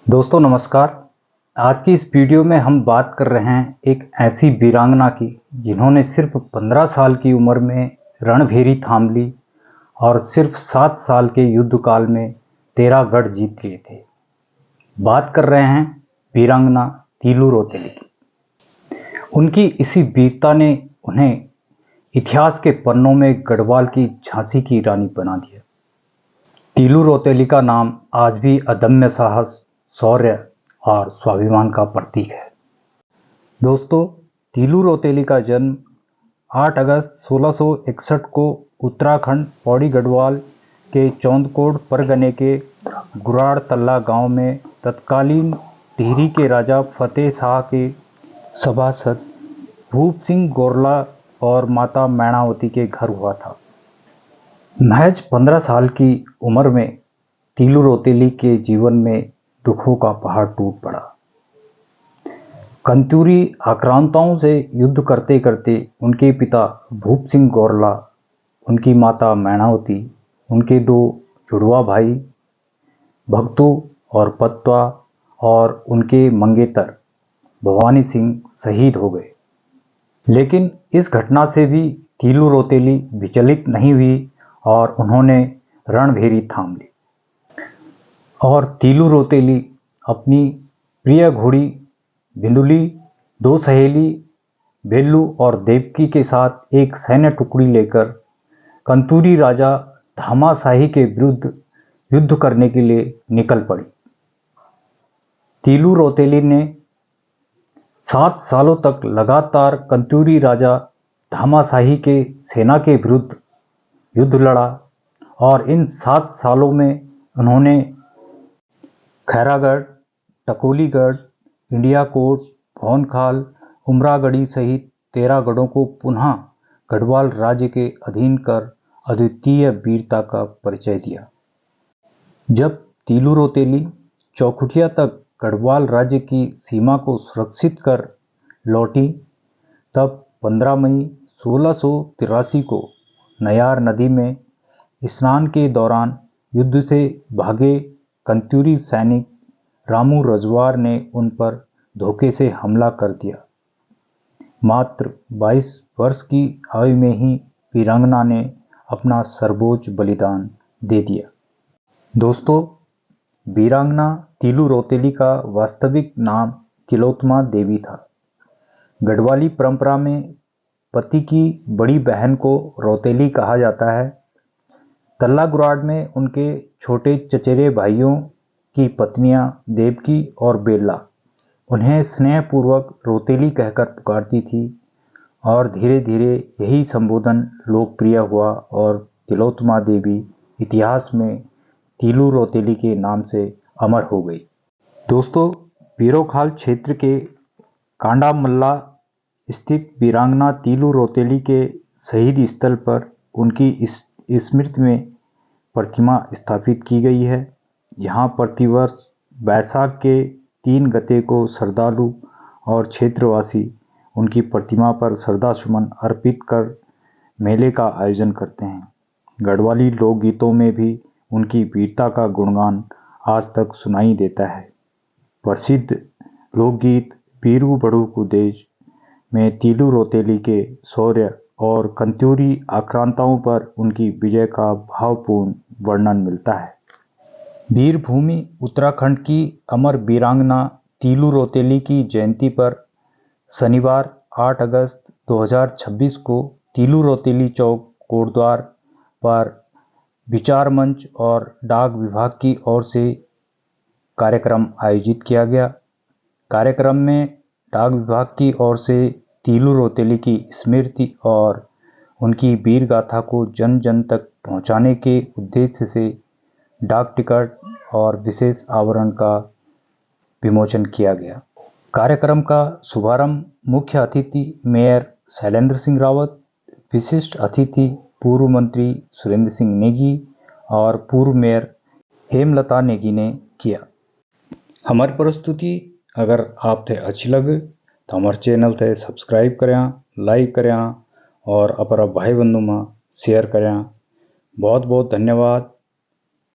दोस्तों नमस्कार। आज की इस वीडियो में हम बात कर रहे हैं एक ऐसी वीरांगना की जिन्होंने सिर्फ 15 साल की उम्र में रणभेरी थाम ली और सिर्फ 7 साल के युद्ध काल में 13 गढ़ जीत लिए थे। बात कर रहे हैं वीरांगना तीलू रौतेली की। उनकी इसी वीरता ने उन्हें इतिहास के पन्नों में गढ़वाल की झांसी की रानी बना दिया। तीलू रौतेली का नाम आज भी अदम्य साहस, शौर्य और स्वाभिमान का प्रतीक है। दोस्तों, तीलू रौतेली का जन्म 8 अगस्त 1661 को उत्तराखंड पौड़ी गढ़वाल के चौंदकोड़ परगने के गुराड़ तल्ला गांव में तत्कालीन टिहरी के राजा फतेह शाह के सभासद भूप सिंह गोरला और माता मैणावती के घर हुआ था। महज 15 साल की उम्र में तीलू रौतेली के जीवन में दुखों का पहाड़ टूट पड़ा। कंतूरी आक्रांताओं से युद्ध करते करते उनके पिता भूप सिंह गोरला, उनकी माता मैणावती, उनके 2 जुड़वा भाई भगतू और पत्वा और उनके मंगेतर भवानी सिंह शहीद हो गए। लेकिन इस घटना से भी तीलू रौतेली विचलित नहीं हुई और उन्होंने रणभेरी थाम ली। और तीलू रौतेली अपनी प्रिय घोड़ी बिंदुली, 2 सहेली बेल्लू और देवकी के साथ एक सैन्य टुकड़ी लेकर कंतूरी राजा धामाशाही के विरुद्ध युद्ध करने के लिए निकल पड़ी। तीलू रौतेली ने 7 सालों तक लगातार कंतूरी राजा धामाशाही के सेना के विरुद्ध युद्ध लड़ा और इन 7 सालों में उन्होंने खैरागढ़, टकोलीगढ़, इंडिया कोट, भौनखाल, उमरागढ़ी सहित 13 गढ़ों को पुनः गढ़वाल राज्य के अधीन कर अद्वितीय वीरता का परिचय दिया। जब तीलू रौतेली चौखुटिया तक गढ़वाल राज्य की सीमा को सुरक्षित कर लौटी, तब 15 मई 1683 को नयार नदी में स्नान के दौरान युद्ध से भागे कंतूरी सैनिक रामू रजवार ने उन पर धोखे से हमला कर दिया। मात्र 22 वर्ष की आयु में ही वीरांगना ने अपना सर्वोच्च बलिदान दे दिया। दोस्तों, वीरांगना तीलू रौतेली का वास्तविक नाम तिलोत्तमा देवी था। गढ़वाली परंपरा में पति की बड़ी बहन को रौतेली कहा जाता है। तल्ला गुराड़ में उनके छोटे चचेरे भाइयों की पत्नियां देवकी और बेला उन्हें स्नेहपूर्वक रौतेली कहकर पुकारती थी और धीरे धीरे यही संबोधन लोकप्रिय हुआ और तिलोत्तमा देवी इतिहास में तीलू रौतेली के नाम से अमर हो गई। दोस्तों, पीरोखाल क्षेत्र के कांडामल्ला स्थित वीरांगना तीलू रौतेली के शहीद स्थल पर उनकी स्मृति में प्रतिमा स्थापित की गई है। यहाँ प्रतिवर्ष बैसाख के 3 गते को श्रद्धालु और क्षेत्रवासी उनकी प्रतिमा पर श्रद्धासुमन अर्पित कर मेले का आयोजन करते हैं। गढ़वाली लोकगीतों में भी उनकी वीरता का गुणगान आज तक सुनाई देता है। प्रसिद्ध लोकगीत बीरू बड़ू कुदेश में तीलू रौतेली के शौर्य और कंतूरी आक्रांताओं पर उनकी विजय का भावपूर्ण वर्णन मिलता है। वीरभूमि उत्तराखंड की अमर वीरांगना तीलू रौतेली की जयंती पर शनिवार 8 अगस्त 2026 को तीलू रौतेली चौक कोटद्वार पर विचार मंच और डाक विभाग की ओर से कार्यक्रम आयोजित किया गया। कार्यक्रम में डाक विभाग की ओर से तीलू रौतेली की स्मृति और उनकी वीर गाथा को जन जन तक पहुंचाने के उद्देश्य से डाक टिकट और विशेष आवरण का विमोचन किया गया। कार्यक्रम का शुभारंभ मुख्य अतिथि मेयर शैलेंद्र सिंह रावत, विशिष्ट अतिथि पूर्व मंत्री सुरेंद्र सिंह नेगी और पूर्व मेयर हेमलता नेगी ने किया। हमारी प्रस्तुति अगर आपसे अच्छी लगे तो हमारे चैनल से सब्सक्राइब करें, लाइक करें और अपना भाई बंधु में शेयर करें। बहुत बहुत धन्यवाद।